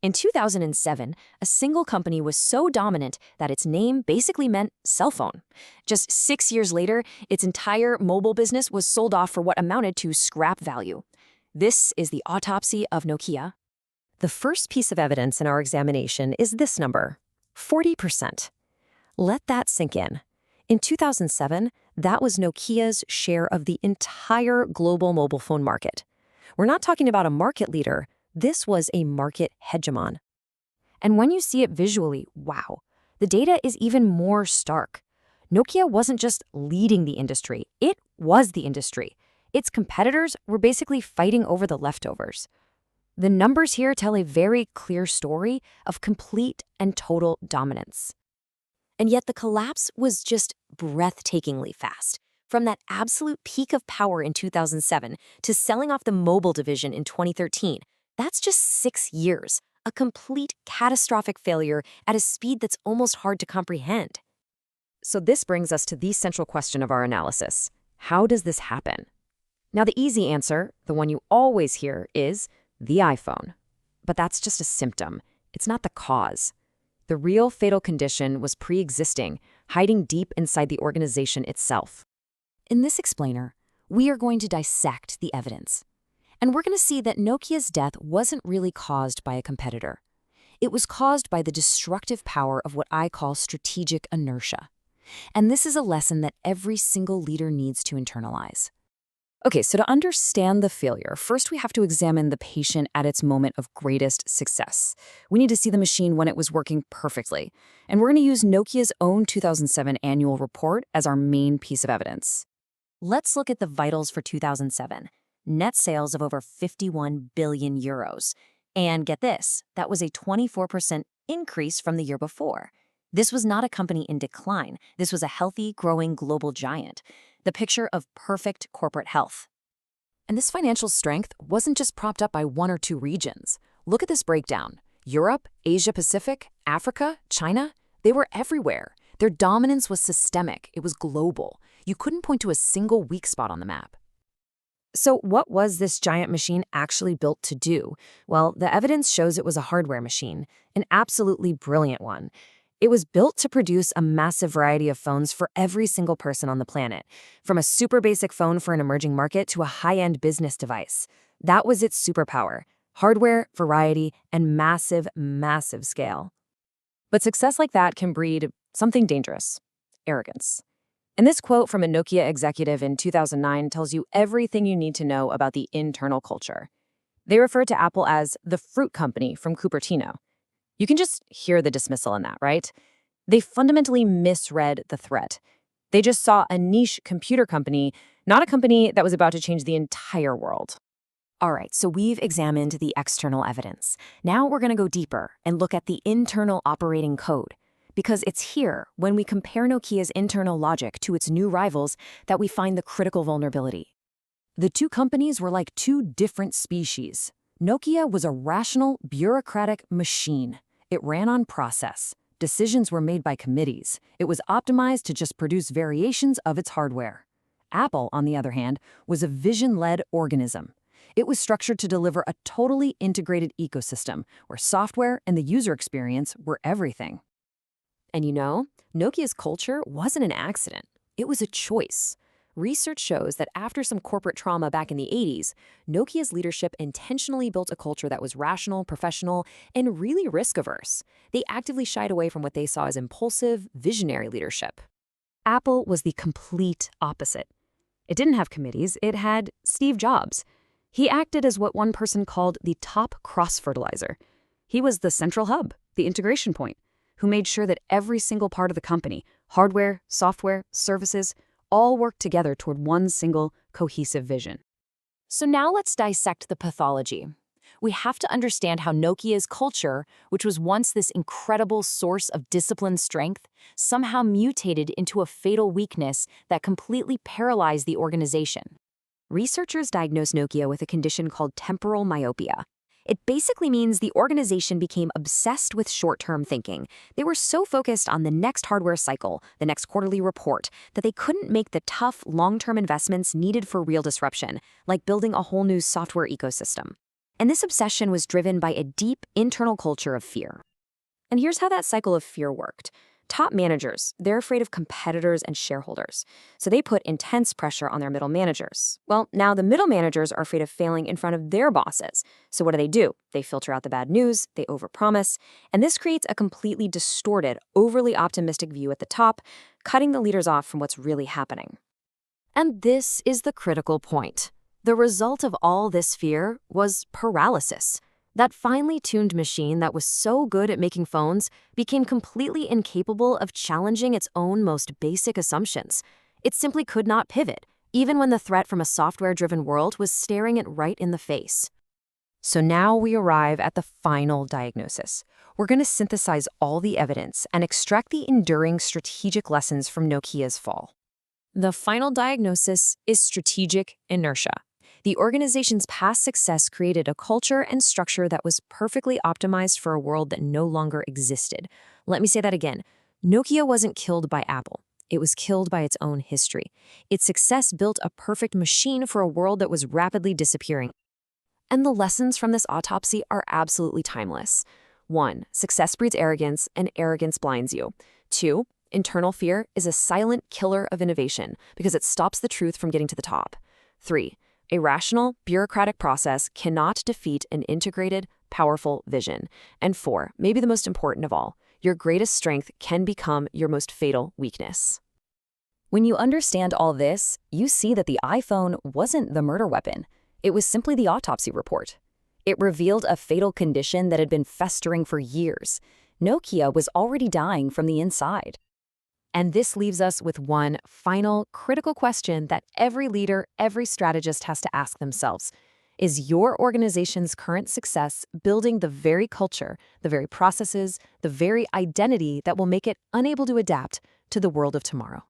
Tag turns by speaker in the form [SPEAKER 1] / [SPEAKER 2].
[SPEAKER 1] In 2007, a single company was so dominant that its name basically meant cell phone. Just 6 years later, its entire mobile business was sold off for what amounted to scrap value. This is the autopsy of Nokia.
[SPEAKER 2] The first piece of evidence in our examination is this number, 40%. Let that sink in. In 2007, that was Nokia's share of the entire global mobile phone market. We're not talking about a market leader. This was a market hegemon.
[SPEAKER 1] And when you see it visually, wow, the data is even more stark. Nokia wasn't just leading the industry, it was the industry. Its competitors were basically fighting over the leftovers. The numbers here tell a very clear story of complete and total dominance. And yet the collapse was just breathtakingly fast. From that absolute peak of power in 2007 to selling off the mobile division in 2013, that's just 6 years, a complete catastrophic failure at a speed that's almost hard to comprehend.
[SPEAKER 2] So this brings us to the central question of our analysis. How does this happen? Now, the easy answer, the one you always hear, is the iPhone. But that's just a symptom. It's not the cause. The real fatal condition was pre-existing, hiding deep inside the organization itself.
[SPEAKER 1] In this explainer, we are going to dissect the evidence. And we're going to see that Nokia's death wasn't really caused by a competitor. It was caused by the destructive power of what I call strategic inertia. And this is a lesson that every single leader needs to internalize.
[SPEAKER 2] Okay, so to understand the failure, first we have to examine the patient at its moment of greatest success. We need to see the machine when it was working perfectly. And we're going to use Nokia's own 2007 annual report as our main piece of evidence.
[SPEAKER 1] Let's look at the vitals for 2007. Net sales of over 51 billion euros. And get this, that was a 24% increase from the year before. This was not a company in decline. This was a healthy, growing global giant. The picture of perfect corporate health.
[SPEAKER 2] And this financial strength wasn't just propped up by one or two regions. Look at this breakdown. Europe, Asia Pacific, Africa, China, they were everywhere. Their dominance was systemic. It was global. You couldn't point to a single weak spot on the map. So what was this giant machine actually built to do? Well, the evidence shows it was a hardware machine, an absolutely brilliant one. It was built to produce a massive variety of phones for every single person on the planet, from a super basic phone for an emerging market to a high-end business device. That was its superpower: hardware, variety, and massive, massive scale. But success like that can breed something dangerous: arrogance. And this quote from a Nokia executive in 2009 tells you everything you need to know about the internal culture. They referred to Apple as the fruit company from Cupertino. You can just hear the dismissal in that, right? They fundamentally misread the threat. They just saw a niche computer company, not a company that was about to change the entire world.
[SPEAKER 1] All right, so we've examined the external evidence. Now we're going to go deeper and look at the internal operating code. Because it's here, when we compare Nokia's internal logic to its new rivals, that we find the critical vulnerability. The two companies were like two different species. Nokia was a rational, bureaucratic machine. It ran on process. Decisions were made by committees. It was optimized to just produce variations of its hardware. Apple, on the other hand, was a vision-led organism. It was structured to deliver a totally integrated ecosystem where software and the user experience were everything.
[SPEAKER 2] And you know, Nokia's culture wasn't an accident. It was a choice. Research shows that after some corporate trauma back in the 80s, Nokia's leadership intentionally built a culture that was rational, professional, and really risk-averse. They actively shied away from what they saw as impulsive, visionary leadership. Apple was the complete opposite. It didn't have committees, it had Steve Jobs. He acted as what one person called the top cross-fertilizer. He was the central hub, the integration point, who made sure that every single part of the company, hardware, software, services, all worked together toward one single, cohesive vision.
[SPEAKER 1] So now let's dissect the pathology. We have to understand how Nokia's culture, which was once this incredible source of disciplined strength, somehow mutated into a fatal weakness that completely paralyzed the organization. Researchers diagnosed Nokia with a condition called temporal myopia. It basically means the organization became obsessed with short-term thinking. They were so focused on the next hardware cycle, the next quarterly report, that they couldn't make the tough, long-term investments needed for real disruption, like building a whole new software ecosystem. And this obsession was driven by a deep internal culture of fear. And here's how that cycle of fear worked. Top managers, they're afraid of competitors and shareholders. So they put intense pressure on their middle managers. Well, now the middle managers are afraid of failing in front of their bosses. So what do? They filter out the bad news, they overpromise, and this creates a completely distorted, overly optimistic view at the top, cutting the leaders off from what's really happening.
[SPEAKER 2] And this is the critical point. The result of all this fear was paralysis. That finely tuned machine that was so good at making phones became completely incapable of challenging its own most basic assumptions. It simply could not pivot, even when the threat from a software-driven world was staring it right in the face.
[SPEAKER 1] So now we arrive at the final diagnosis. We're going to synthesize all the evidence and extract the enduring strategic lessons from Nokia's fall. The final diagnosis is strategic inertia. The organization's past success created a culture and structure that was perfectly optimized for a world that no longer existed. Let me say that again. Nokia wasn't killed by Apple. It was killed by its own history. Its success built a perfect machine for a world that was rapidly disappearing. And the lessons from this autopsy are absolutely timeless. 1. Success breeds arrogance, and arrogance blinds you. 2. Internal fear is a silent killer of innovation because it stops the truth from getting to the top. 3. A rational, bureaucratic process cannot defeat an integrated, powerful vision. And 4, maybe the most important of all, your greatest strength can become your most fatal weakness. When you understand all this, you see that the iPhone wasn't the murder weapon. It was simply the autopsy report. It revealed a fatal condition that had been festering for years. Nokia was already dying from the inside. And this leaves us with one final critical question that every leader, every strategist has to ask themselves. Is your organization's current success building the very culture, the very processes, the very identity that will make it unable to adapt to the world of tomorrow?